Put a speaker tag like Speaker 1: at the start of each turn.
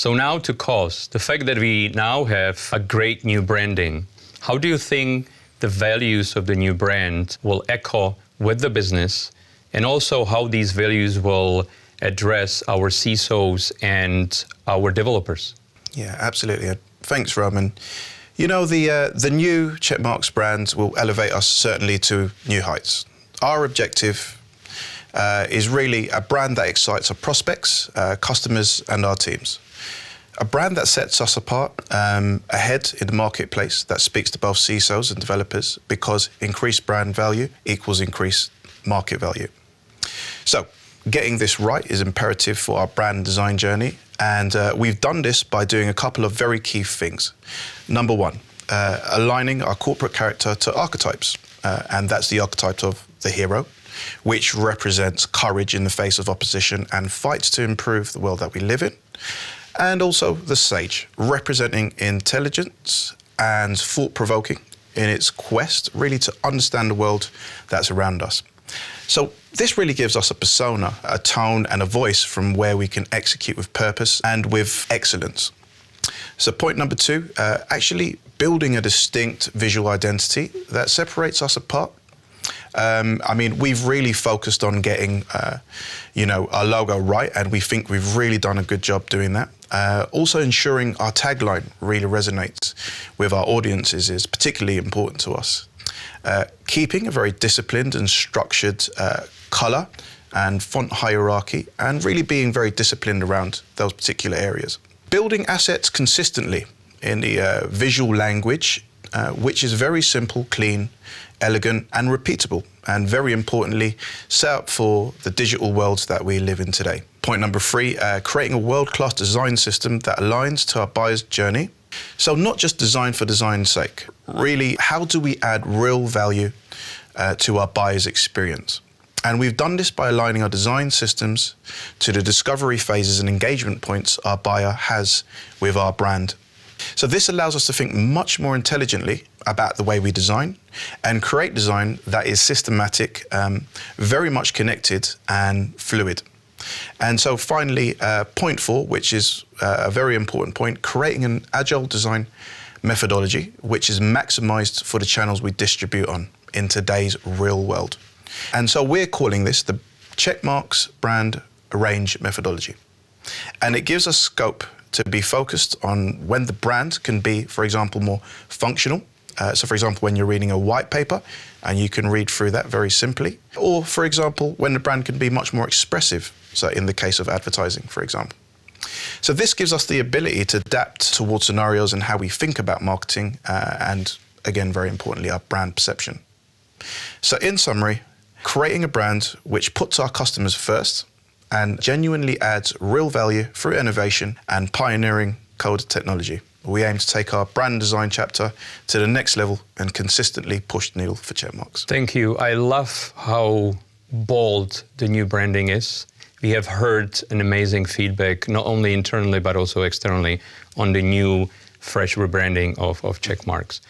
Speaker 1: So now to cause, the fact that we now have a great new branding, how do you think the values of the new brand will echo with the business, and also how these values will address our CISOs and our developers?
Speaker 2: Yeah, absolutely. Thanks, Roman. You know, the new Checkmarx brand will elevate us certainly to new heights. Our objective is really a brand that excites our prospects, customers, and our teams. A brand that sets us apart ahead in the marketplace, that speaks to both CISOs and developers, because increased brand value equals increased market value. So getting this right is imperative for our brand design journey, and we've done this by doing a couple of very key things. Number one, aligning our corporate character to archetypes, and that's the archetype of the hero, which represents courage in the face of opposition and fights to improve the world that we live in. And also the sage, representing intelligence and thought-provoking in its quest really to understand the world that's around us. So this really gives us a persona, a tone and a voice from where we can execute with purpose and with excellence. So point number two, actually building a distinct visual identity that separates us apart. I mean, we've really focused on getting, our logo right, and we think we've really done a good job doing that. Also ensuring our tagline really resonates with our audiences is particularly important to us. Keeping a very disciplined and structured color and font hierarchy, and really being very disciplined around those particular areas. Building assets consistently in the visual language, which is very simple, clean, elegant and repeatable, and very importantly, set up for the digital worlds that we live in today. Point number three, creating a world-class design system that aligns to our buyer's journey. So not just design for design's sake, really, how do we add real value to our buyer's experience? And we've done this by aligning our design systems to the discovery phases and engagement points our buyer has with our brand. So this allows us to think much more intelligently about the way we design and create design that is systematic, very much connected and fluid. And so finally, point four, which is a very important point, creating an agile design methodology, which is maximized for the channels we distribute on in today's real world. And so we're calling this the Checkmarx brand range methodology. And it gives us scope to be focused on when the brand can be, for example, more functional. So for example, when you're reading a white paper and you can read through that very simply. Or for example, when the brand can be much more expressive. So in the case of advertising, for example. So this gives us the ability to adapt towards scenarios and how we think about marketing and again, very importantly, our brand perception. So in summary, creating a brand which puts our customers first and genuinely adds real value through innovation and pioneering code technology. We aim to take our brand design chapter to the next level and consistently push the needle for Checkmarx.
Speaker 1: Thank you. I love how bold the new branding is. We have heard an amazing feedback, not only internally, but also externally, on the new, fresh rebranding of Checkmarx.